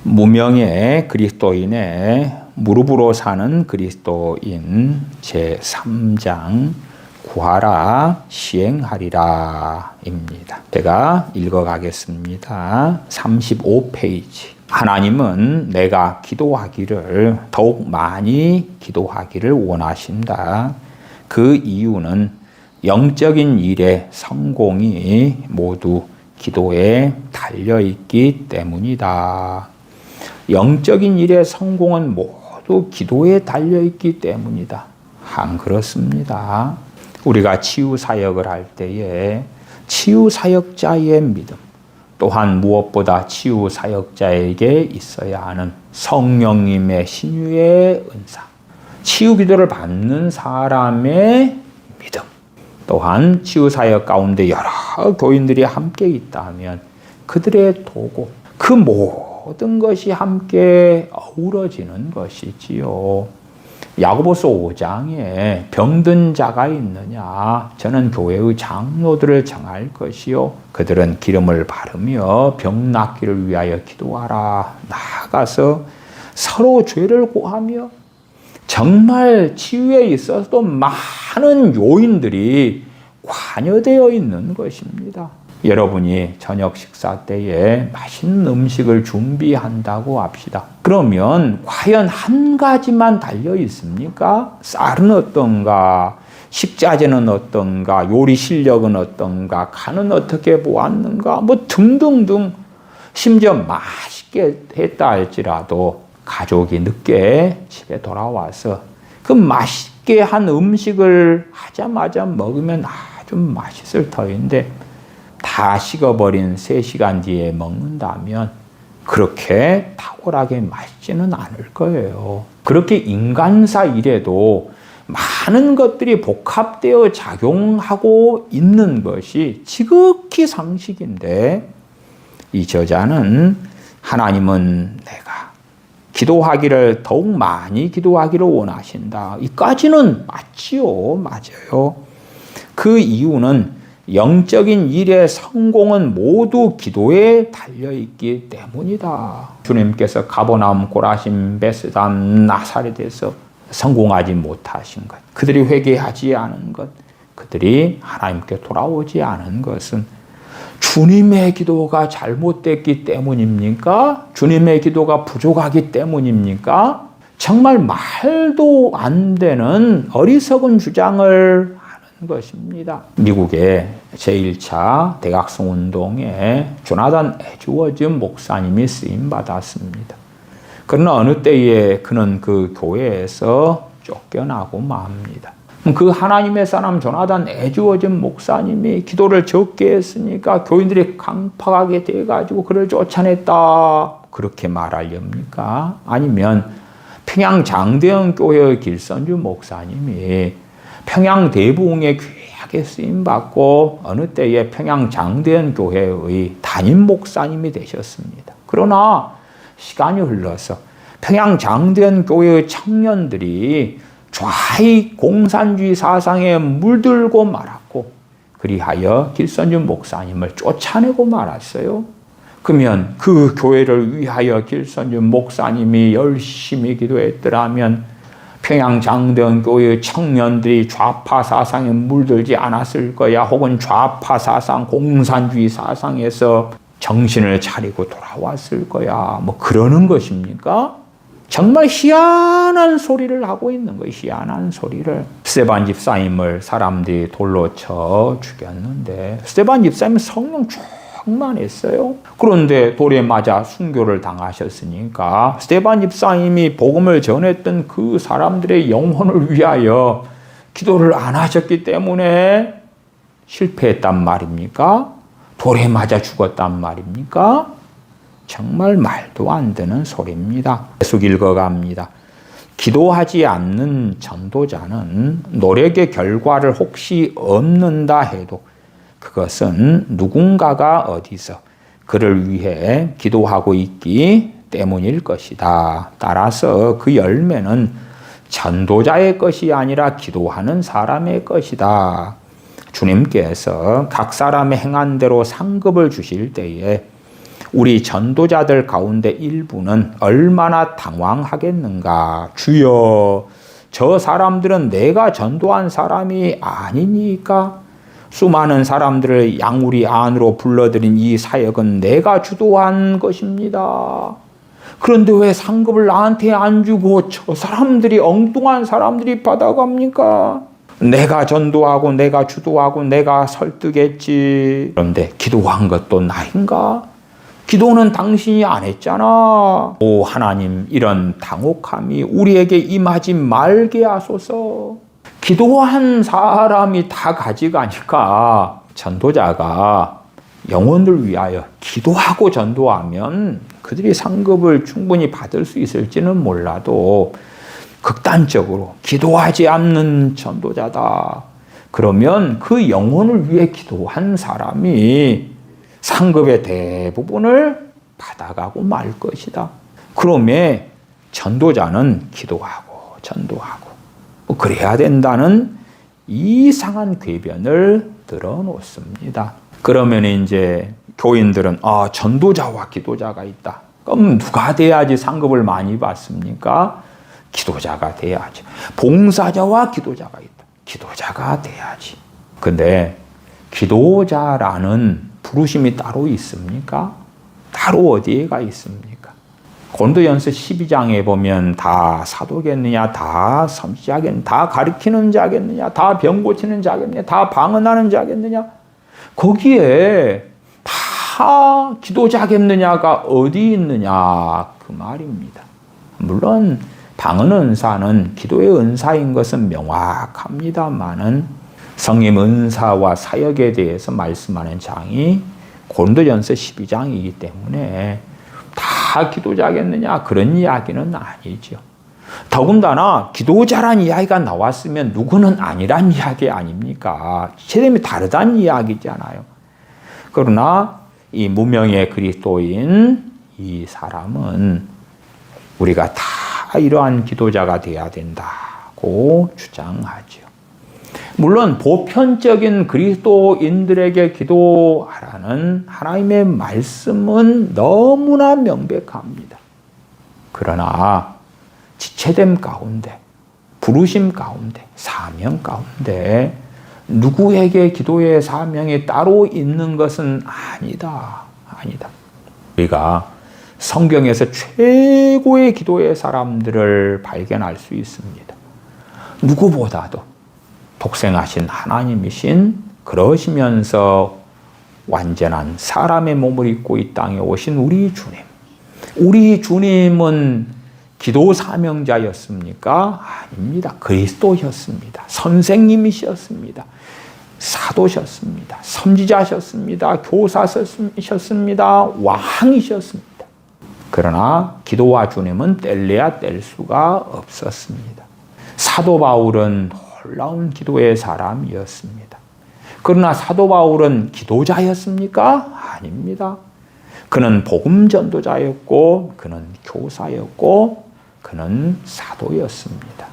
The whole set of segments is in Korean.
무명의 그리스도인의 무릎으로 사는 그리스도인 제3장 구하라 시행하리라 입니다. 제가 읽어가겠습니다. 35페이지. 하나님은 내가 기도하기를 더욱 많이 기도하기를 원하신다. 그 이유는 영적인 일의 성공이 모두 기도에 달려있기 때문이다. 영적인 일의 성공은 모두 기도에 달려있기 때문이다. 안 그렇습니다. 우리가 치유사역을 할 때에 치유사역자의 믿음, 또한 무엇보다 치유사역자에게 있어야 하는 성령님의 신유의 은사, 치유기도를 받는 사람의 믿음, 또한 치유사역 가운데 여러 교인들이 함께 있다면 그들의 도구, 그 모든 것이 함께 어우러지는 것이지요. 야고보서 5장에 병든 자가 있느냐? 저는 교회의 장로들을 정할 것이요. 그들은 기름을 바르며 병 낫기를 위하여 기도하라. 나아가서 서로 죄를 고하며 정말 치유에 있어서도 많은 요인들이 관여되어 있는 것입니다. 여러분이 저녁 식사 때에 맛있는 음식을 준비한다고 합시다. 그러면 과연 한 가지만 달려 있습니까? 쌀은 어떤가? 식자재는 어떤가? 요리 실력은 어떤가? 간은 어떻게 보았는가? 뭐 등등등. 심지어 맛있게 했다 할지라도 가족이 늦게 집에 돌아와서 그 맛있게 한 음식을 하자마자 먹으면 아주 맛있을 터인데 다 식어버린 3시간 뒤에 먹는다면 그렇게 탁월하게 맛있지는 않을 거예요. 그렇게 인간사 일에도 많은 것들이 복합되어 작용하고 있는 것이 지극히 상식인데 이 저자는 하나님은 내가 기도하기를 더욱 많이 기도하기를 원하신다. 이까지는 맞지요. 맞아요. 그 이유는 영적인 일의 성공은 모두 기도에 달려있기 때문이다. 주님께서 가버나움, 고라심, 베스담, 나사렛에서 성공하지 못하신 것, 그들이 회개하지 않은 것, 그들이 하나님께 돌아오지 않은 것은 주님의 기도가 잘못됐기 때문입니까? 주님의 기도가 부족하기 때문입니까? 정말 말도 안 되는 어리석은 주장을 것입니다. 미국의 제1차 대각성 운동에 조나단 에즈워즈 목사님이 쓰임 받았습니다. 그러나 어느 때에 그는 그 교회에서 쫓겨나고 맙니다. 그 하나님의 사람 조나단 에즈워즈 목사님이 기도를 적게 했으니까 교인들이 강팍하게 돼가지고 그를 쫓아냈다. 그렇게 말하렵니까? 아니면 평양 장대현 교회의 길선주 목사님이 평양 대부흥에 귀하게 쓰임받고 어느 때에 평양 장대현 교회의 담임 목사님이 되셨습니다. 그러나 시간이 흘러서 평양 장대현 교회의 청년들이 좌익 공산주의 사상에 물들고 말았고 그리하여 길선주 목사님을 쫓아내고 말았어요. 그러면 그 교회를 위하여 길선주 목사님이 열심히 기도했더라면 평양 장대현 교회의 청년들이 좌파 사상에 물들지 않았을 거야. 혹은 좌파 사상, 공산주의 사상에서 정신을 차리고 돌아왔을 거야. 뭐 그러는 것입니까? 정말 희한한 소리를 하고 있는 거예요. 희한한 소리를. 스데반 집사님을 사람들이 돌로 쳐 죽였는데 스데반 집사님은 성령 충만했어요. 그런데 돌에 맞아 순교를 당하셨으니까 스데반 집사님이 복음을 전했던 그 사람들의 영혼을 위하여 기도를 안 하셨기 때문에 실패했단 말입니까? 돌에 맞아 죽었단 말입니까? 정말 말도 안 되는 소리입니다. 계속 읽어갑니다. 기도하지 않는 전도자는 노력의 결과를 혹시 얻는다 해도 그것은 누군가가 어디서 그를 위해 기도하고 있기 때문일 것이다. 따라서 그 열매는 전도자의 것이 아니라 기도하는 사람의 것이다. 주님께서 각 사람의 행한 대로 상급을 주실 때에 우리 전도자들 가운데 일부는 얼마나 당황하겠는가. 주여, 저 사람들은 내가 전도한 사람이 아니니까. 수많은 사람들을 양우리 안으로 불러들인 이 사역은 내가 주도한 것입니다. 그런데 왜 상급을 나한테 안 주고 저 사람들이, 엉뚱한 사람들이 받아갑니까? 내가 전도하고 내가 주도하고 내가 설득했지. 그런데 기도한 것도 나인가? 기도는 당신이 안 했잖아. 오 하나님, 이런 당혹함이 우리에게 임하지 말게 하소서. 기도한 사람이 다 가져가니까 전도자가 영혼을 위하여 기도하고 전도하면 그들이 상급을 충분히 받을 수 있을지는 몰라도 극단적으로 기도하지 않는 전도자다. 그러면 그 영혼을 위해 기도한 사람이 상급의 대부분을 받아가고 말 것이다. 그러면 전도자는 기도하고 전도하고 그래야 된다는 이상한 궤변을 들어놓습니다. 그러면 이제 교인들은 전도자와 기도자가 있다. 그럼 누가 돼야지 상급을 많이 받습니까? 기도자가 돼야지. 봉사자와 기도자가 있다. 기도자가 돼야지. 근데 기도자라는 부르심이 따로 있습니까? 따로 어디에가 있습니까? 고린도전서 12장에 보면 다 사도겠느냐, 다 선지자겠느냐, 다 가르치는 자겠느냐, 다 병 고치는 자겠느냐, 다 방언하는 자겠느냐. 거기에 다 기도자겠느냐가 어디 있느냐 그 말입니다. 물론 방언 은사는 기도의 은사인 것은 명확합니다만은 성령 은사와 사역에 대해서 말씀하는 장이 고린도전서 12장이기 때문에 다 기도자겠느냐 그런 이야기는 아니죠. 더군다나 기도자란 이야기가 나왔으면 누구는 아니란 이야기 아닙니까? 지체됨이 다르다는 이야기잖아요. 그러나 이 무명의 그리스도인 이 사람은 우리가 다 이러한 기도자가 되어야 된다고 주장하죠. 물론 보편적인 그리스도인들에게 기도하라는 하나님의 말씀은 너무나 명백합니다. 그러나 지체됨 가운데, 부르심 가운데, 사명 가운데 누구에게 기도의 사명이 따로 있는 것은 아니다. 아니다. 우리가 성경에서 최고의 기도의 사람들을 발견할 수 있습니다. 누구보다도 독생하신 하나님이신, 그러시면서 완전한 사람의 몸을 입고 이 땅에 오신 우리 주님. 우리 주님은 기도 사명자였습니까? 아닙니다. 그리스도셨습니다. 선생님이셨습니다. 사도셨습니다. 선지자셨습니다. 교사셨습니다. 왕이셨습니다. 그러나 기도와 주님은 뗄래야 뗄 수가 없었습니다. 사도 바울은 놀라운 기도의 사람이었습니다. 그러나 사도 바울은 기도자였습니까? 아닙니다. 그는 복음 전도자였고, 그는 교사였고, 그는 사도였습니다.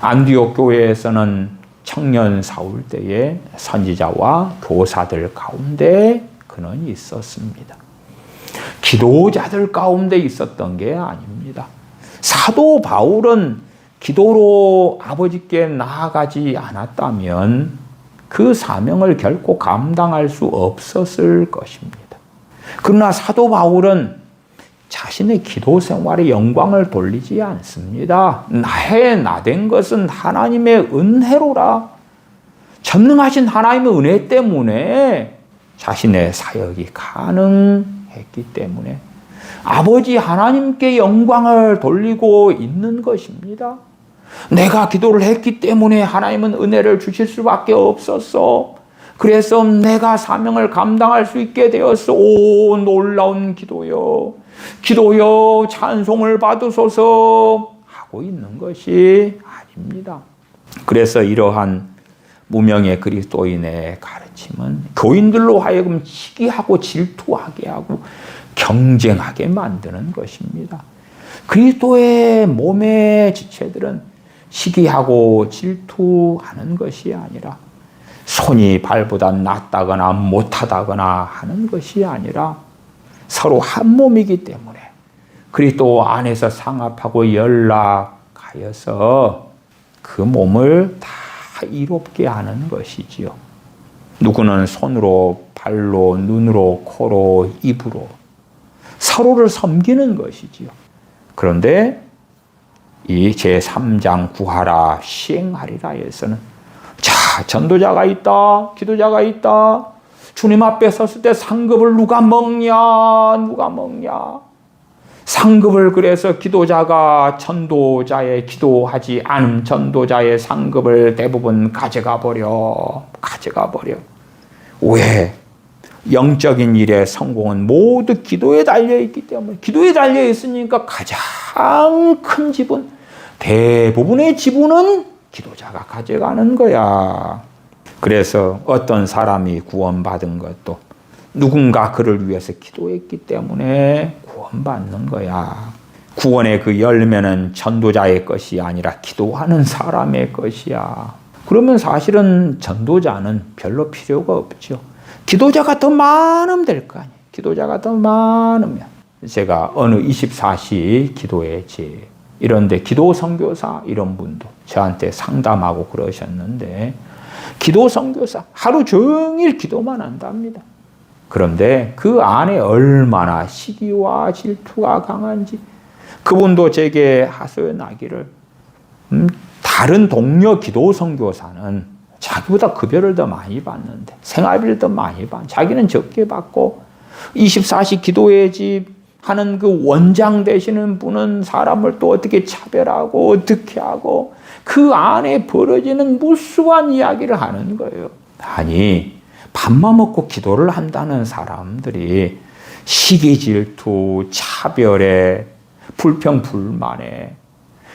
안디옥 교회에서는 청년 사울 때에 선지자와 교사들 가운데 그는 있었습니다. 기도자들 가운데 있었던 게 아닙니다. 사도 바울은 기도로 아버지께 나아가지 않았다면 그 사명을 결코 감당할 수 없었을 것입니다. 그러나 사도 바울은 자신의 기도 생활에 영광을 돌리지 않습니다. 나된 것은 하나님의 은혜로라. 전능하신 하나님의 은혜 때문에 자신의 사역이 가능했기 때문에 아버지 하나님께 영광을 돌리고 있는 것입니다. 내가 기도를 했기 때문에 하나님은 은혜를 주실 수밖에 없었어. 그래서 내가 사명을 감당할 수 있게 되었어. 오, 놀라운 기도요. 기도요, 찬송을 받으소서 하고 있는 것이 아닙니다. 그래서 이러한 무명의 그리스도인의 가르침은 교인들로 하여금 시기하고 질투하게 하고 경쟁하게 만드는 것입니다. 그리스도의 몸의 지체들은 시기하고 질투하는 것이 아니라 손이 발보다 낫다거나 못하다거나 하는 것이 아니라 서로 한 몸이기 때문에 그리스도 안에서 상합하고 연락하여서 그 몸을 다 이롭게 하는 것이지요. 누구는 손으로, 발로, 눈으로, 코로, 입으로 서로를 섬기는 것이지요. 그런데 이 제3장 구하라 시행하리라에서는 자, 전도자가 있다, 기도자가 있다. 주님 앞에 섰을 때 상급을 누가 먹냐? 상급을 그래서 기도자가 전도자의 기도하지 않은 전도자의 상급을 대부분 가져가 버려. 왜? 영적인 일의 성공은 모두 기도에 달려있기 때문에 기도에 달려있으니까 가장 큰 지분, 대부분의 지분은 기도자가 가져가는 거야. 그래서 어떤 사람이 구원받은 것도 누군가 그를 위해서 기도했기 때문에 구원받는 거야. 구원의 그 열매는 전도자의 것이 아니라 기도하는 사람의 것이야. 그러면 사실은 전도자는 별로 필요가 없죠. 기도자가 더 많으면 될 거 아니에요. 기도자가 더 많으면. 제가 어느 24시 기도의 집 이런데 기도 선교사 이런 분도 저한테 상담하고 그러셨는데 기도 선교사 하루 종일 기도만 한답니다. 그런데 그 안에 얼마나 시기와 질투가 강한지 그분도 제게 하소연하기를 다른 동료 기도 선교사는 자기보다 급여를 더 많이 받는데 생활비를 더 많이 받는데 자기는 적게 받고 24시 기도의 집 하는 그 원장 되시는 분은 사람을 또 어떻게 차별하고 어떻게 하고 그 안에 벌어지는 무수한 이야기를 하는 거예요. 아니 밥만 먹고 기도를 한다는 사람들이 시기 질투, 차별에 불평불만에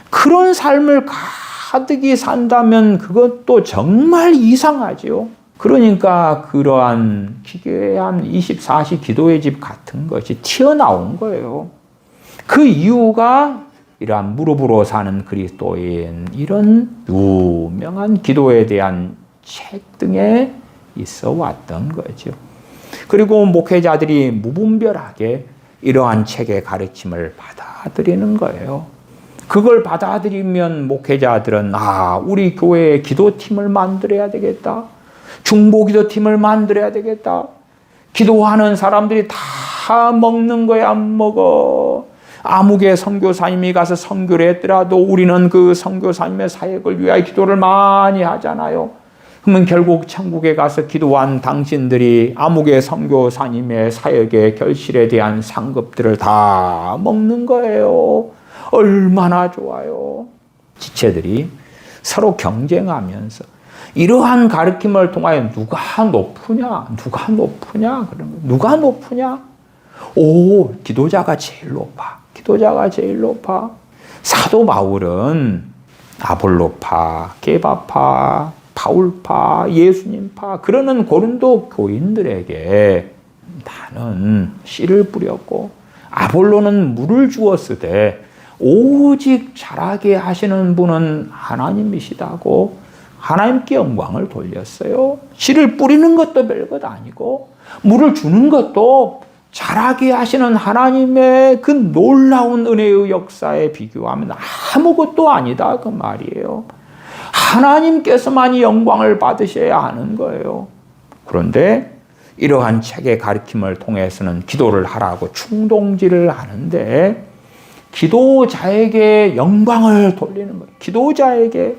그런 삶을 가득히 산다면 그것도 정말 이상하죠. 그러니까 그러한 기괴한 24시 기도의 집 같은 것이 튀어나온 거예요. 그 이유가 이러한 무릎으로 사는 그리스도인 이런 유명한 기도에 대한 책 등에 있어 왔던 거죠. 그리고 목회자들이 무분별하게 이러한 책의 가르침을 받아들이는 거예요. 그걸 받아들이면 목회자들은 우리 교회에 기도팀을 만들어야 되겠다. 중보기도팀을 만들어야 되겠다. 기도하는 사람들이 다 먹는 거야, 안 먹어. 아무개 선교사님이 가서 선교를 했더라도 우리는 그 선교사님의 사역을 위하여 기도를 많이 하잖아요. 그러면 결국 천국에 가서 기도한 당신들이 아무개 선교사님의 사역의 결실에 대한 상급들을 다 먹는 거예요. 얼마나 좋아요. 지체들이 서로 경쟁하면서 이러한 가르침을 통하여 누가 높으냐? 누가 높으냐? 기도자가 제일 높아. 사도 바울은 아볼로파, 게바파, 바울파, 예수님파 그러는 고린도 교인들에게 나는 씨를 뿌렸고 아볼로는 물을 주었으되 오직 자라게 하시는 분은 하나님이시다고 하나님께 영광을 돌렸어요. 씨를 뿌리는 것도 별것 아니고 물을 주는 것도 자라게 하시는 하나님의 그 놀라운 은혜의 역사에 비교하면 아무것도 아니다 그 말이에요. 하나님께서만이 영광을 받으셔야 하는 거예요. 그런데 이러한 책의 가르침을 통해서는 기도를 하라고 충동질을 하는데 기도자에게 영광을 돌리는 거예요. 기도자에게.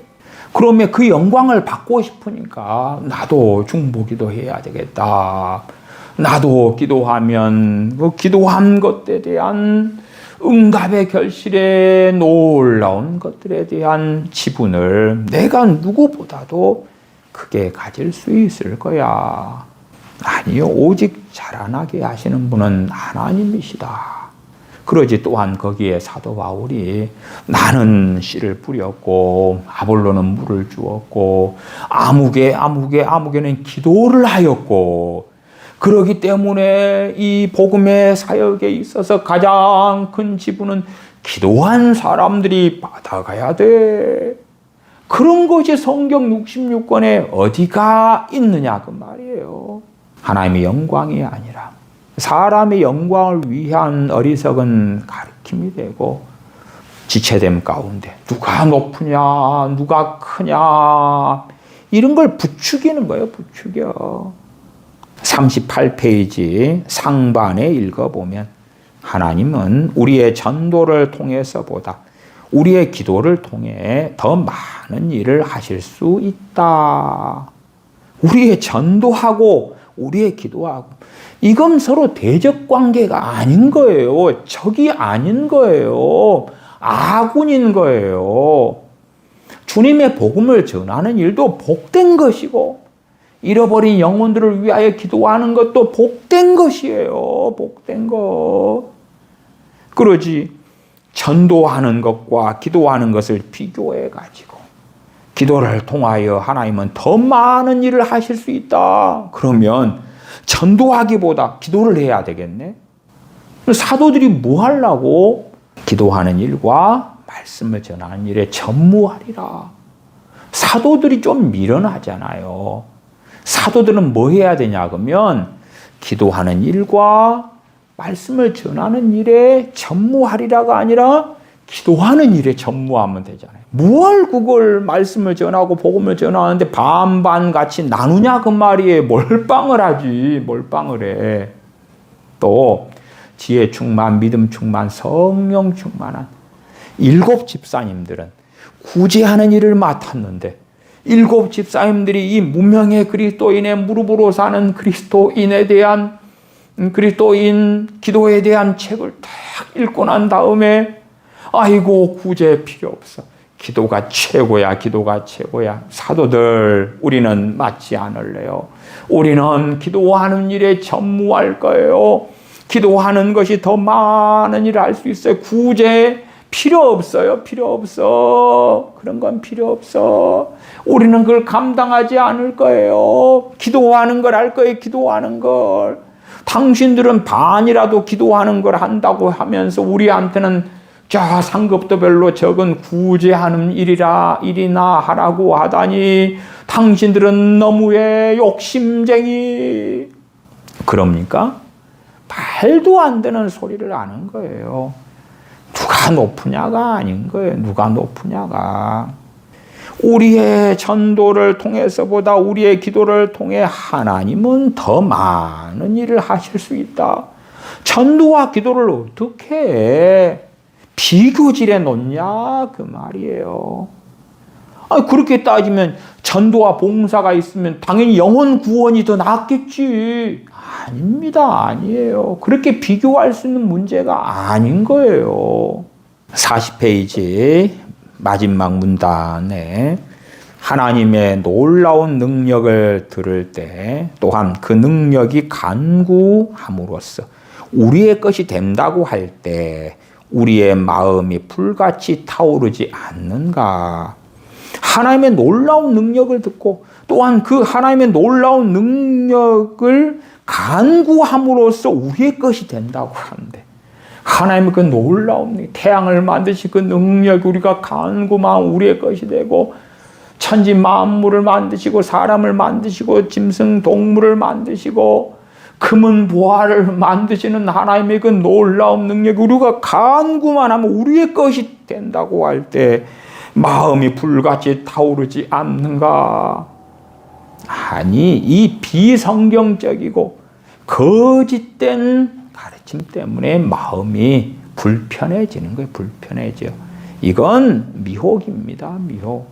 그러면 그 영광을 받고 싶으니까 나도 중보기도 해야 되겠다. 나도 기도하면 그 기도한 것에 대한 응답의 결실에 놀라운 것들에 대한 지분을 내가 누구보다도 크게 가질 수 있을 거야. 아니요. 오직 자라나게 하시는 분은 하나님이시다. 그러지 또한 거기에 사도 바울이 나는 씨를 뿌렸고 아볼로는 물을 주었고 아무개는 기도를 하였고 그러기 때문에 이 복음의 사역에 있어서 가장 큰 지분은 기도한 사람들이 받아가야 돼. 그런 것이 성경 66권에 어디가 있느냐 그 말이에요. 하나님의 영광이 아니라 사람의 영광을 위한 어리석은 가르침이 되고 지체됨 가운데 누가 높으냐, 누가 크냐 이런 걸 부추기는 거예요. 부추겨. 38페이지 상반에 읽어보면 하나님은 우리의 전도를 통해서보다 우리의 기도를 통해 더 많은 일을 하실 수 있다. 우리의 전도하고 우리의 기도하고 이건 서로 대적 관계가 아닌 거예요. 적이 아닌 거예요. 아군인 거예요. 주님의 복음을 전하는 일도 복된 것이고 잃어버린 영혼들을 위하여 기도하는 것도 복된 것이에요. 복된 것. 그러지 전도하는 것과 기도하는 것을 비교해 가지고 기도를 통하여 하나님은 더 많은 일을 하실 수 있다. 그러면 전도하기보다 기도를 해야 되겠네. 사도들이 뭐 하려고? 기도하는 일과 말씀을 전하는 일에 전무하리라. 사도들이 좀 미련하잖아요. 사도들은 뭐 해야 되냐 그러면 기도하는 일과 말씀을 전하는 일에 전무하리라가 아니라 기도하는 일에 전무하면 되잖아요. 뭘 그걸 말씀을 전하고 복음을 전하는데 반반 같이 나누냐 그 말이에요. 몰빵을 하지. 몰빵을 해. 또 지혜 충만, 믿음 충만, 성령 충만한 7 집사님들은 구제하는 일을 맡았는데 7 집사님들이 이 무명의 그리스도인의 무릎으로 사는 그리스도인에 대한 그리스도인 기도에 대한 책을 딱 읽고 난 다음에 아이고 구제 필요 없어. 기도가 최고야. 기도가 최고야. 사도들 우리는 맞지 않을래요. 우리는 기도하는 일에 전무할 거예요. 기도하는 것이 더 많은 일을 할 수 있어요. 구제 필요 없어요. 필요 없어. 그런 건 필요 없어. 우리는 그걸 감당하지 않을 거예요. 기도하는 걸 할 거예요. 기도하는 걸. 당신들은 반이라도 기도하는 걸 한다고 하면서 우리한테는 저 상급도 별로 적은 구제하는 일이나 하라고 하다니 당신들은 너무해 욕심쟁이. 그럽니까? 말도 안 되는 소리를 하는 거예요. 누가 높으냐가 아닌 거예요. 누가 높으냐가. 우리의 전도를 통해서보다 우리의 기도를 통해 하나님은 더 많은 일을 하실 수 있다. 전도와 기도를 어떻게 해? 비교질해 놓냐 그 말이에요. 그렇게 따지면 전도와 봉사가 있으면 당연히 영혼 구원이 더 낫겠지. 아닙니다. 아니에요. 그렇게 비교할 수 있는 문제가 아닌 거예요. 40페이지 마지막 문단에 하나님의 놀라운 능력을 들을 때 또한 그 능력이 간구함으로써 우리의 것이 된다고 할 때 우리의 마음이 불같이 타오르지 않는가. 하나님의 놀라운 능력을 듣고 또한 그 하나님의 놀라운 능력을 간구함으로써 우리의 것이 된다고 하는데 하나님의 그 놀라운 태양을 만드신 그 능력이 우리가 간구만 우리의 것이 되고 천지 만물을 만드시고 사람을 만드시고 짐승 동물을 만드시고 금은 보화를 만드시는 하나님의 그 놀라운 능력이 우리가 간구만 하면 우리의 것이 된다고 할 때 마음이 불같이 타오르지 않는가? 아니, 이 비성경적이고 거짓된 가르침 때문에 마음이 불편해지는 거예요. 불편해져요. 이건 미혹입니다. 미혹.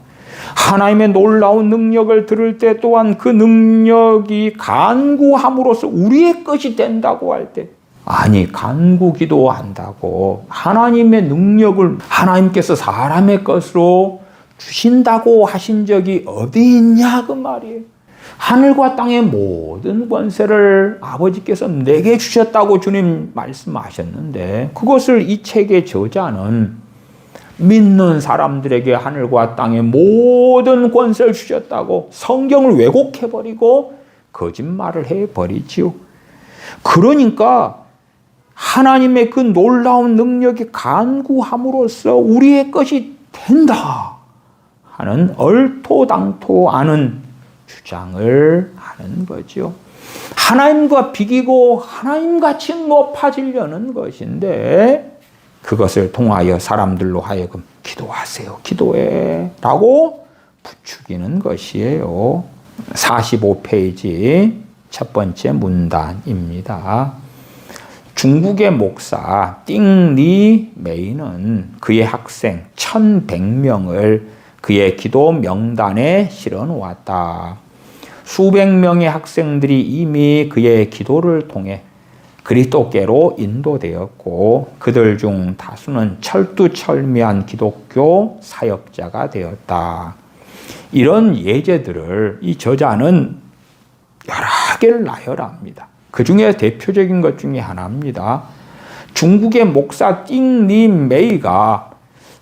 하나님의 놀라운 능력을 들을 때 또한 그 능력이 간구함으로써 우리의 것이 된다고 할 때 아니 간구 기도한다고 하나님의 능력을 하나님께서 사람의 것으로 주신다고 하신 적이 어디 있냐 그 말이에요. 하늘과 땅의 모든 권세를 아버지께서 내게 주셨다고 주님 말씀하셨는데 그것을 이 책의 저자는 믿는 사람들에게 하늘과 땅의 모든 권세를 주셨다고 성경을 왜곡해버리고 거짓말을 해버리지요. 그러니까 하나님의 그 놀라운 능력이 간구함으로써 우리의 것이 된다 하는 얼토당토 않은 주장을 하는 거죠. 하나님과 비기고 하나님같이 높아지려는 것인데 그것을 통하여 사람들로 하여금 기도하세요. 기도해. 라고 부추기는 것이에요. 45페이지 첫 번째 문단입니다. 중국의 목사 띵리 메이는 그의 학생 1100명을 그의 기도 명단에 실어 놓았다. 수백 명의 학생들이 이미 그의 기도를 통해 그리스도께로 인도되었고 그들 중 다수는 철두철미한 기독교 사역자가 되었다. 이런 예제들을 이 저자는 여러 개를 나열합니다. 그 중에 대표적인 것 중에 하나입니다. 중국의 목사 띵리 메이가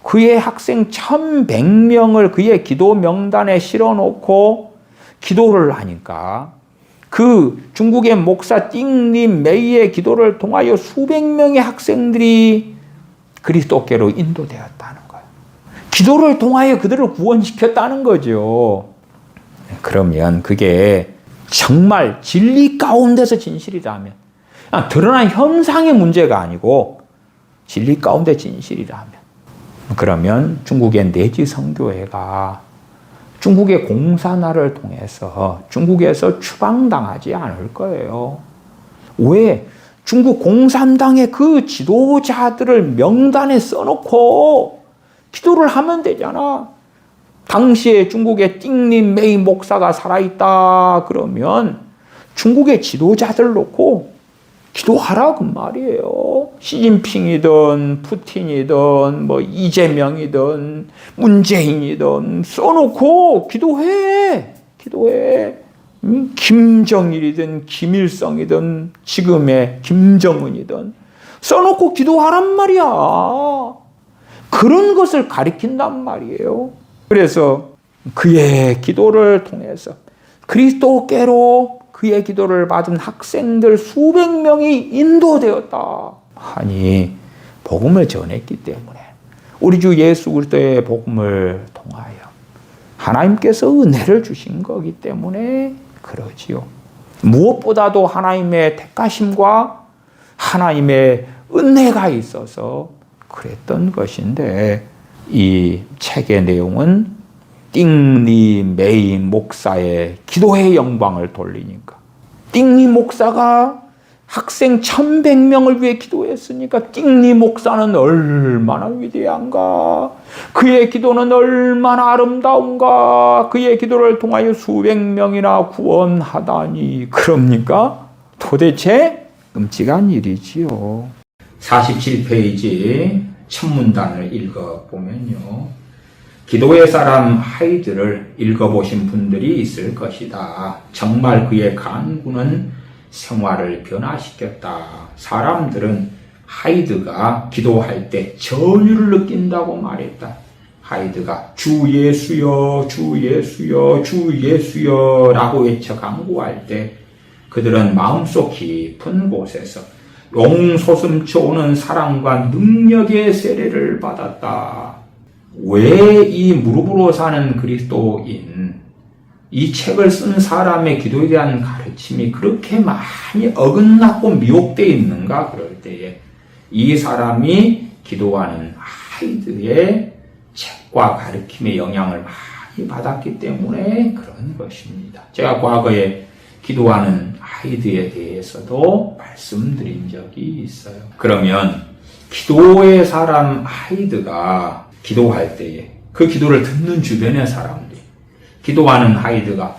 그의 학생 1100명을 그의 기도 명단에 실어놓고 기도를 하니까 그 중국의 목사 띵리 메이의 기도를 통하여 수백 명의 학생들이 그리스도께로 인도되었다는 거예요. 기도를 통하여 그들을 구원시켰다는 거죠. 그러면 그게 정말 진리 가운데서 진실이라면, 드러난 현상의 문제가 아니고 진리 가운데 진실이라면, 그러면 중국의 내지 선교회가 중국의 공산화를 통해서 중국에서 추방당하지 않을 거예요. 왜? 중국 공산당의 그 지도자들을 명단에 써놓고 기도를 하면 되잖아. 당시에 중국의 띵리 메이 목사가 살아있다 그러면 중국의 지도자들 놓고 기도하라 그 말이에요. 시진핑이든 푸틴이든 뭐 이재명이든 문재인이든 써놓고 기도해. 김정일이든 김일성이든 지금의 김정은이든 써놓고 기도하란 말이야. 그런 것을 가리킨단 말이에요. 그래서 그의 기도를 통해서 그리스도께로 그의 기도를 받은 학생들 수백 명이 인도되었다. 아니, 복음을 전했기 때문에 우리 주 예수 그리스도의 복음을 통하여 하나님께서 은혜를 주신 거기 때문에 그러지요. 무엇보다도 하나님의 택하심과 하나님의 은혜가 있어서 그랬던 것인데 이 책의 내용은 띵리 메이 목사의 기도의 영광을 돌리니까 띵리 목사가 학생 1100명을 위해 기도했으니까 띵리 목사는 얼마나 위대한가, 그의 기도는 얼마나 아름다운가, 그의 기도를 통하여 수백 명이나 구원하다니, 그럽니까? 도대체 끔찍한 일이지요. 47페이지 첫 문단을 읽어보면요, 기도의 사람 하이드를 읽어보신 분들이 있을 것이다. 정말 그의 간구는 생활을 변화시켰다. 사람들은 하이드가 기도할 때 전율을 느낀다고 말했다. 하이드가 주 예수여, 주 예수여, 주 예수여 라고 외쳐 간구할 때 그들은 마음속 깊은 곳에서 용솟음쳐 오는 사랑과 능력의 세례를 받았다. 왜 이 무릎으로 사는 그리스도인, 이 책을 쓴 사람의 기도에 대한 가르침이 그렇게 많이 어긋났고 미혹되어 있는가? 그럴 때에 이 사람이 기도하는 하이드의 책과 가르침의 영향을 많이 받았기 때문에 그런 것입니다. 제가 과거에 기도하는 하이드에 대해서도 말씀드린 적이 있어요. 그러면 기도의 사람 하이드가 기도할 때에 그 기도를 듣는 주변의 사람들이, 기도하는 하이드가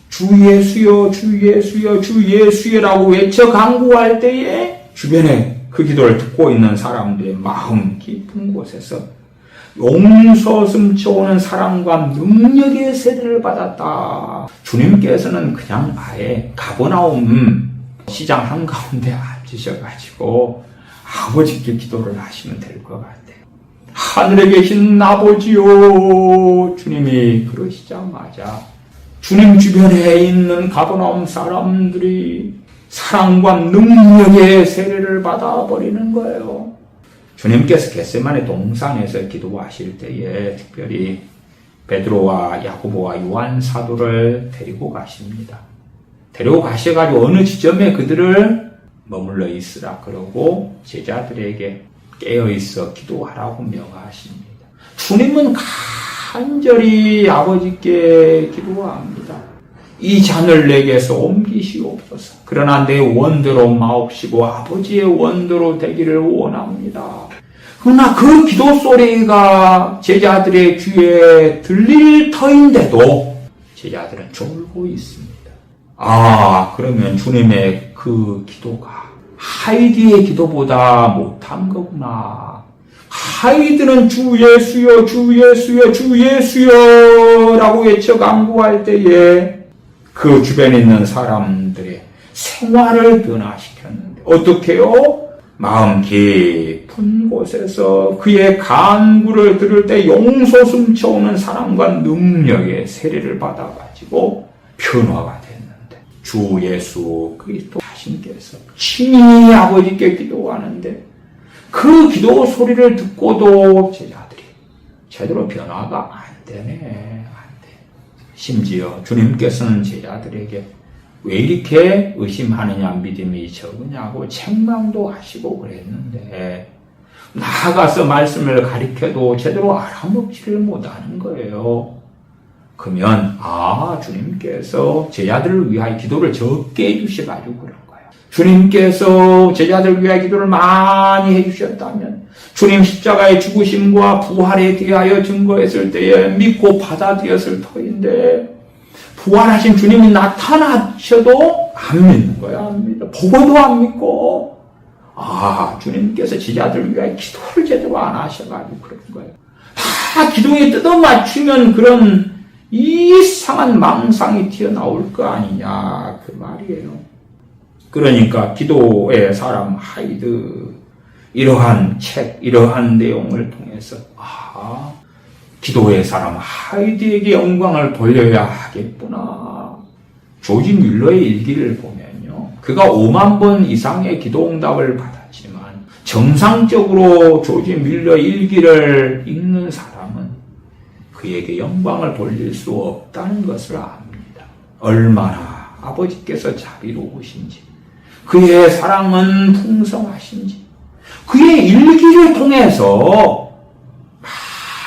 주 예수여, 주 예수여, 주 예수여라고 외쳐 간구할 때에 주변에 그 기도를 듣고 있는 사람들의 마음 깊은 곳에서 용솟음쳐 오는 사랑과 능력의 세례를 받았다. 주님께서는 그냥 아예 가버나움 시장 한가운데 앉으셔가지고 아버지께 기도를 하시면 될 것 같아요. 하늘에 계신 아버지요, 주님이 그러시자마자 주님 주변에 있는 가버나움 사람들이 사랑과 능력의 세례를 받아버리는 거예요. 주님께서 겟세마네 동산에서 기도하실 때에 특별히 베드로와 야고보와 요한 사도를 데리고 가십니다. 데려가셔가지고 어느 지점에 그들을 머물러 있으라 그러고 제자들에게 깨어있어 기도하라고 명하십니다. 주님은 간절히 아버지께 기도합니다. 이 잔을 내게서 옮기시옵소서. 그러나 내 원대로 마옵시고 아버지의 원대로 되기를 원합니다. 그러나 그 기도 소리가 제자들의 귀에 들릴 터인데도 제자들은 졸고 있습니다. 그러면 주님의 그 기도가 하이디의 기도보다 못한 거구나. 하이드는 주 예수여, 주 예수여, 주 예수여 라고 외쳐 간구할 때에 그 주변에 있는 사람들의 생활을 변화시켰는데 어떻게요? 마음 깊은 곳에서 그의 간구를 들을 때 용서 숨쳐오는 사랑과 능력의 세례를 받아가지고 변화가 됐는데 주 예수 그리스도 자신께서 친히 아버지께 기도하는데 그 기도 소리를 듣고도 제자들이 제대로 변화가 안 되네. 심지어 주님께서는 제자들에게 왜 이렇게 의심하느냐, 믿음이 적으냐고 책망도 하시고 그랬는데 나아가서 말씀을 가르쳐도 제대로 알아먹지를 못하는 거예요. 그러면 주님께서 제자들을 위하여 기도를 적게 해주셔가지고 그런 거예요. 주님께서 제자들을 위하여 기도를 많이 해주셨다면 주님 십자가의 죽으심과 부활에 대하여 증거했을 때에 믿고 받아들였을 터인데 부활하신 주님이 나타나셔도 안 믿는 거야. 안 믿어. 보고도 안 믿고 주님께서 제자들을 위하여 기도를 제대로 안 하셔가지고 그런 거예요. 다 기도에 뜯어맞추면 그런 이상한 망상이 튀어나올 거 아니냐 그 말이에요. 그러니까 기도의 사람 하이드 이러한 책, 이러한 내용을 통해서 기도의 사람 하이드에게 영광을 돌려야 하겠구나. 조지 뮬러의 일기를 보면요. 그가 5만 번 이상의 기도응답을 받았지만 정상적으로 조지 뮬러의 일기를 읽는 사람은 그에게 영광을 돌릴 수 없다는 것을 압니다. 얼마나 아버지께서 자비로우신지 그의 사랑은 풍성하신지 그의 일기를 통해서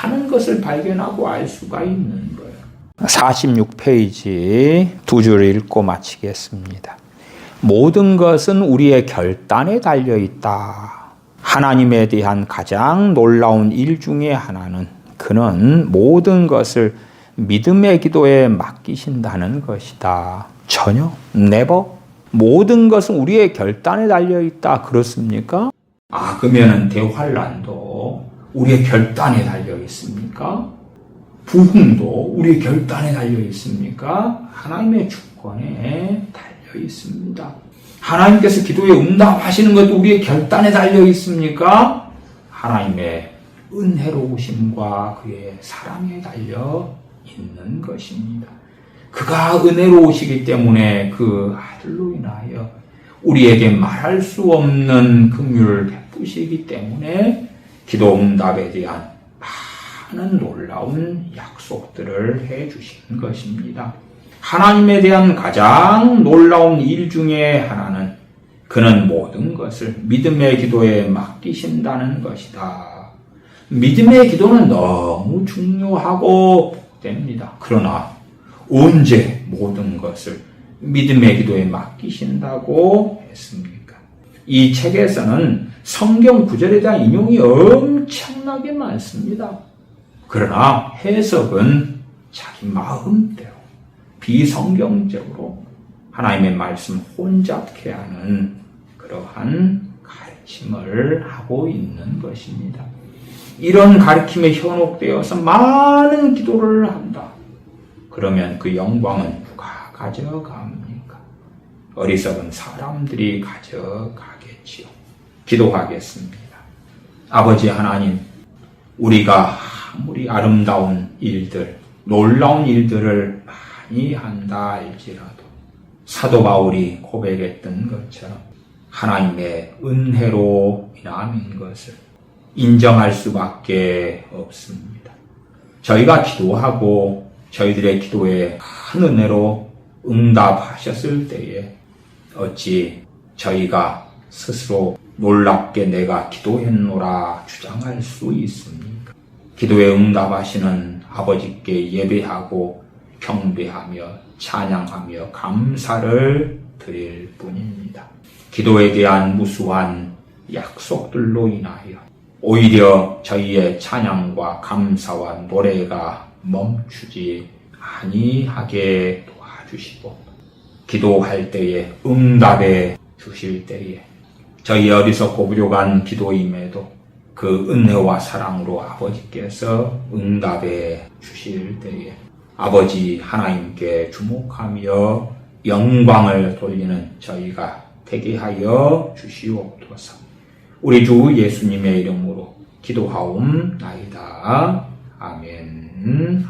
많은 것을 발견하고 알 수가 있는 거예요. 46페이지 두 줄 읽고 마치겠습니다. 모든 것은 우리의 결단에 달려있다. 하나님에 대한 가장 놀라운 일 중에 하나는 그는 모든 것을 믿음의 기도에 맡기신다는 것이다. 전혀, never. 모든 것은 우리의 결단에 달려있다. 그렇습니까? 그러면 대환란도 우리의 결단에 달려있습니까? 부흥도 우리의 결단에 달려있습니까? 하나님의 주권에 달려있습니다. 하나님께서 기도에 응답하시는 것도 우리의 결단에 달려있습니까? 하나님의 은혜로우심과 그의 사랑에 달려 있는 것입니다. 그가 은혜로우시기 때문에 그 아들로 인하여 우리에게 말할 수 없는 긍휼을 베푸시기 때문에 기도 응답에 대한 많은 놀라운 약속들을 해주신 것입니다. 하나님에 대한 가장 놀라운 일 중에 하나는 그는 모든 것을 믿음의 기도에 맡기신다는 것이다. 믿음의 기도는 너무 중요하고 복됩니다. 그러나 언제 모든 것을 믿음의 기도에 맡기신다고 했습니까? 이 책에서는 성경 구절에 대한 인용이 엄청나게 많습니다. 그러나 해석은 자기 마음대로 비성경적으로 하나님의 말씀 혼잡케 하는 그러한 가르침을 하고 있는 것입니다. 이런 가르침에 현혹되어서 많은 기도를 한다. 그러면 그 영광은 누가 가져갑니까? 어리석은 사람들이 가져가겠지요. 기도하겠습니다. 아버지 하나님, 우리가 아무리 아름다운 일들, 놀라운 일들을 많이 한다 할지라도 사도 바울이 고백했던 것처럼 하나님의 은혜로 인함인 것을 인정할 수밖에 없습니다. 저희가 기도하고 저희들의 기도에 큰 은혜로 응답하셨을 때에 어찌 저희가 스스로 놀랍게 내가 기도했노라 주장할 수 있습니까? 기도에 응답하시는 아버지께 예배하고 경배하며 찬양하며 감사를 드릴 뿐입니다. 기도에 대한 무수한 약속들로 인하여 오히려 저희의 찬양과 감사와 노래가 멈추지 아니하게 도와주시고 기도할 때에 응답해 주실 때에 저희 어리석고 부족한 기도임에도 그 은혜와 사랑으로 아버지께서 응답해 주실 때에 아버지 하나님께 주목하며 영광을 돌리는 저희가 되게 하여 주시옵소서. 우리 주 예수님의 이름으로 기도하옵나이다. 아멘.